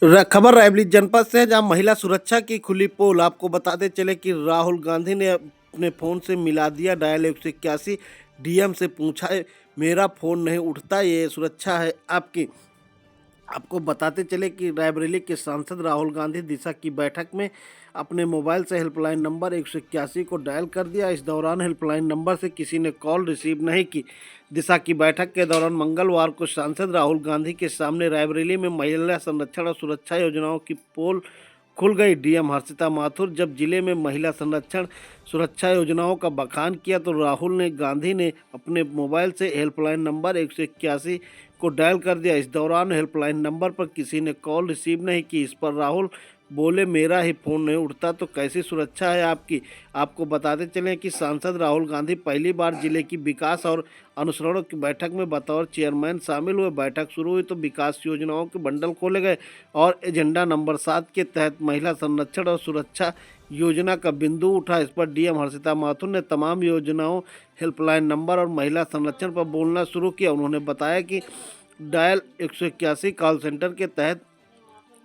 खबर रायबरेली जनपद से है, जहां महिला सुरक्षा की खुली पोल। आपको बताते चले कि राहुल गांधी ने अपने फ़ोन से मिला दिया डायल 181। डीएम से पूछा है, मेरा फ़ोन नहीं उठता, ये सुरक्षा है आपकी। आपको बताते चले कि रायबरेली के सांसद राहुल गांधी दिशा की बैठक में अपने मोबाइल से हेल्पलाइन नंबर 181 को डायल कर दिया। इस दौरान हेल्पलाइन नंबर से किसी ने कॉल रिसीव नहीं की। दिशा की बैठक के दौरान मंगलवार को सांसद राहुल गांधी के सामने रायबरेली में महिला संरक्षण और सुरक्षा योजनाओं की पोल खुल गई। डीएम हर्षिता माथुर जब जिले में महिला संरक्षण सुरक्षा योजनाओं का बखान किया तो राहुल गांधी ने अपने मोबाइल से हेल्पलाइन नंबर 181 को डायल कर दिया। इस दौरान हेल्पलाइन नंबर पर किसी ने कॉल रिसीव नहीं की। इस पर राहुल बोले, मेरा ही फ़ोन नहीं उठता तो कैसी सुरक्षा है आपकी। आपको बताते चलें कि सांसद राहुल गांधी पहली बार जिले की विकास और अनुसरण की बैठक में बतौर चेयरमैन शामिल हुए। बैठक शुरू हुई तो विकास योजनाओं के बंडल खोले गए और एजेंडा नंबर 7 के तहत महिला संरक्षण और सुरक्षा योजना का बिंदु उठा। इस पर डीएम हर्षिता माथुर ने तमाम योजनाओं, हेल्पलाइन नंबर और महिला संरक्षण पर बोलना शुरू किया। उन्होंने बताया कि डायल 181 कॉल सेंटर के तहत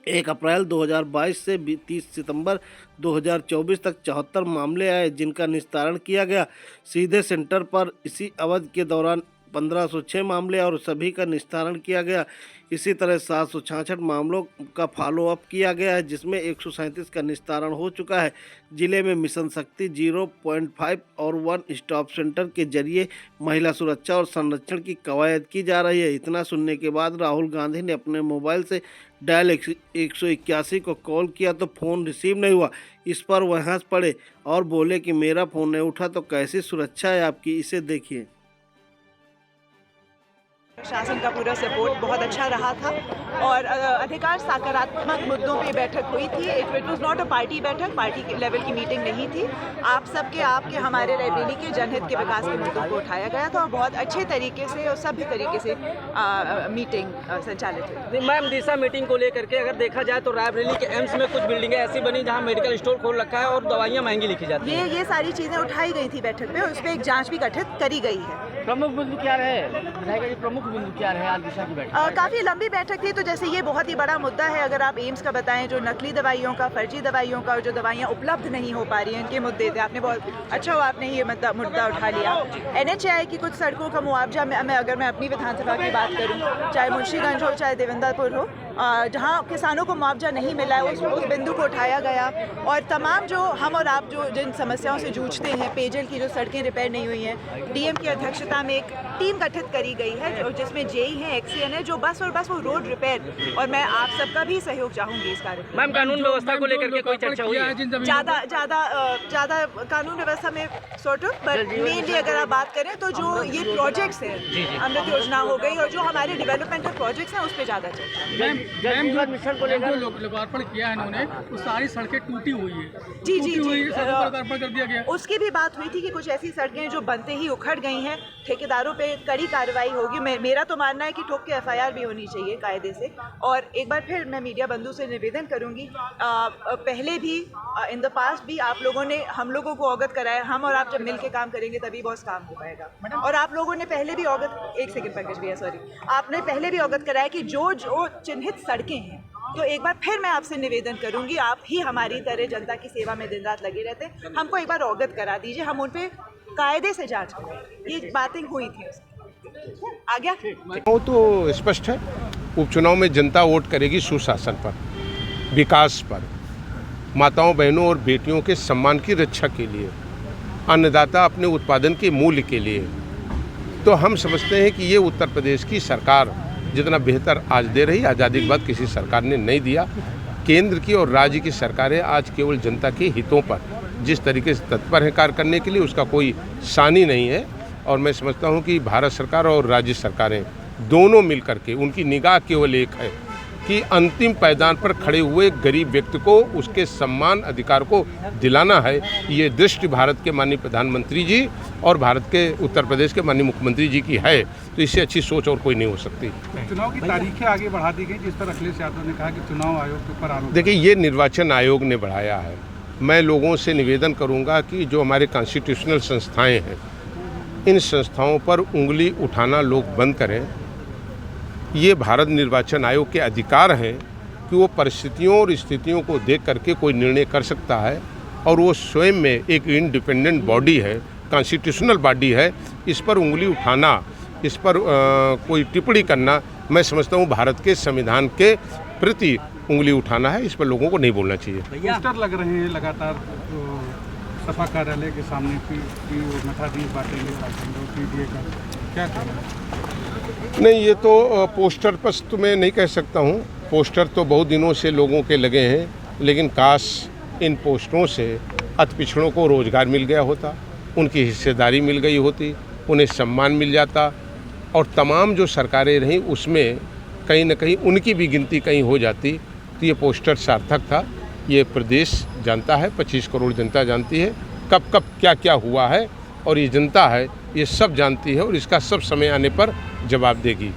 1 अप्रैल 2022 से 30 सितंबर 2024 तक 74 मामले आए, जिनका निस्तारण किया गया। सीधे सेंटर पर इसी अवधि के दौरान 1506 मामले और सभी का निस्तारण किया गया। इसी तरह 766 मामलों का फॉलोअप किया गया है, जिसमें 137 का निस्तारण हो चुका है। जिले में मिशन शक्ति 0.5 और 1 स्टॉप सेंटर के जरिए महिला सुरक्षा और संरक्षण की कवायद की जा रही है। इतना सुनने के बाद राहुल गांधी ने अपने मोबाइल से डायल 181 को कॉल किया तो फ़ोन रिसीव नहीं हुआ। इस पर वह हंस पड़े और बोले कि मेरा फ़ोन नहीं उठा तो कैसी सुरक्षा है आपकी। इसे देखिए। शासन का पूरा सपोर्ट बहुत अच्छा रहा था और अधिकांश सकारात्मक मुद्दों पे बैठक हुई थी। It was not a party बैठक, पार्टी लेवल की मीटिंग नहीं थी। आप सबके आपके हमारे रायबरेली के जनहित के विकास के मुद्दों को उठाया गया था और बहुत अच्छे तरीके से और सभ्य तरीके से मीटिंग संचालित हुई। मैम, दिशा मीटिंग को लेकर के अगर देखा जाए तो रायबरेली के एम्स में कुछ बिल्डिंगें ऐसी बनी जहाँ मेडिकल स्टोर खोल रखा है और दवाइयाँ महंगी लिखी जाती हैं। ये सारी चीज़ें उठाई गई थी बैठक में, उस पर एक जाँच भी गठित करी गई है। प्रमुख बिंदु क्या रहे? प्रमुख बिंदु क्या रहे आज दिशा की बैठक? काफ़ी लंबी बैठक थी। तो जैसे ये बहुत ही बड़ा मुद्दा है, अगर आप एम्स का बताएं, जो नकली दवाइयों का, फर्जी दवाइयों का और जो दवाइयाँ उपलब्ध नहीं हो पा रही हैं, इनके मुद्दे थे। आपने बहुत अच्छा हुआ आपने ये मुद्दा उठा लिया। NHAI की कुछ सड़कों का मुआवजा में अगर मैं अपनी विधानसभा की बात करूँ, चाहे मुंशीगंज हो चाहे देवेंद्रपुर हो, जहाँ किसानों को मुआवजा नहीं मिला है, उस बिंदु को उठाया गया। और तमाम जो हम और आप जो जिन समस्याओं से जूझते हैं, पेयजल की जो सड़कें रिपेयर नहीं हुई हैं, डीएम की अध्यक्षता में एक टीम गठित करी गई है जिसमें जेई है, XCN है, जो बस वो रोड रिपेयर। और मैं आप सबका भी सहयोग चाहूँगी इस कार्य में। मैम, कानून व्यवस्था को लेकर के कोई चर्चा हुई है? ज़्यादा कानून व्यवस्था में सॉर्ट ऑफ, पर मेनली अगर आप बात करें तो जो ये प्रोजेक्ट्स हैं, अमृत योजना हो गई और जो हमारे डेवलपमेंटल प्रोजेक्ट्स हैं, उस पर ज़्यादा चर्चा। मिशन को लेकर लोकार्पण किया है इन्होंने, वो सारी सड़कें टूटी हुई है। जी लोकार्पण कर दिया गया। उसकी भी बात हुई थी कि कुछ ऐसी सड़कें जो बनते ही उखड़ गई हैं, ठेकेदारों पे कड़ी कार्रवाई होगी। मेरा तो मानना है कि ठोक के FIR भी होनी चाहिए कायदे से। और एक बार फिर मैं मीडिया बंधु से निवेदन करूंगी, पहले भी इन द पास्ट भी आप लोगों ने हम लोगों को अवगत कराया। हम और आप जब मिल के काम करेंगे तभी बहुत काम हो पाएगा। और आप लोगों ने पहले भी अवगत, एक सेकंड पंकज भैया, सॉरी, आपने पहले भी अवगत कराया कि जो चिन्हित सड़कें हैं, तो एक बार फिर मैं आपसे निवेदन करूंगी, आप ही हमारी तरह जनता की सेवा में दिन रात लगे रहते हैं, हमको एक बार अवगत करा दीजिए, हम उन पे कायदे से जांच करें। ये बातें हुई थी उसकी। आ गया? वो तो स्पष्ट है, उपचुनाव में जनता वोट करेगी सुशासन पर, विकास पर, माताओं बहनों और बेटियों के सम्मान की रक्षा के लिए, अन्नदाता अपने उत्पादन के मूल्य के लिए। तो हम समझते हैं कि ये उत्तर प्रदेश की सरकार जितना बेहतर आज दे रही, आज़ादी के बाद किसी सरकार ने नहीं दिया। केंद्र की और राज्य की सरकारें आज केवल जनता के हितों पर जिस तरीके से तत्पर है कार्य करने के लिए, उसका कोई सानी नहीं है। और मैं समझता हूं कि भारत सरकार और राज्य सरकारें दोनों मिलकर के, उनकी निगाह केवल एक है कि अंतिम पायदान पर खड़े हुए गरीब व्यक्ति को उसके सम्मान अधिकार को दिलाना है। ये दृष्टि भारत के माननीय प्रधानमंत्री जी और भारत के उत्तर प्रदेश के माननीय मुख्यमंत्री जी की है। तो इससे अच्छी सोच और कोई नहीं हो सकती। चुनाव की तारीखें आगे बढ़ा दी गई, जिस पर अखिलेश यादव ने कहा कि चुनाव आयोग के ऊपर आरोप। देखिए, ये निर्वाचन आयोग ने बढ़ाया है। मैं लोगों से निवेदन करूंगा कि जो हमारे कॉन्स्टिट्यूशनल संस्थाएं हैं, इन संस्थाओं पर उंगली उठाना लोग बंद करें। ये भारत निर्वाचन आयोग के अधिकार हैं कि वो परिस्थितियों और स्थितियों को देख करके कोई निर्णय कर सकता है और वो स्वयं में एक इंडिपेंडेंट बॉडी है, कॉन्स्टिट्यूशनल बॉडी है। इस पर उंगली उठाना, इस पर कोई टिप्पणी करना, मैं समझता हूँ भारत के संविधान के प्रति उंगली उठाना है। इस पर लोगों को नहीं बोलना चाहिए। पोस्टर लग रहे हैं लगातार सपा कार्यालय के सामने कि मठाधीश बांटेंगे पीडीए का, क्या कहना? नहीं, ये तो पोस्टर पर तो मैं नहीं कह सकता हूँ। पोस्टर तो बहुत दिनों से लोगों के लगे हैं, लेकिन काश इन पोस्टरों से अति पिछड़ों को रोजगार मिल गया होता, उनकी हिस्सेदारी मिल गई होती, उन्हें सम्मान मिल जाता और तमाम जो सरकारें रहीं उसमें कहीं न कहीं उनकी भी गिनती कहीं हो जाती, तो ये पोस्टर सार्थक था। ये प्रदेश जानता है, 25 करोड़ जनता जानती है कब कब क्या क्या हुआ है, और ये जनता है ये सब जानती है और इसका सब समय आने पर जवाब देगी।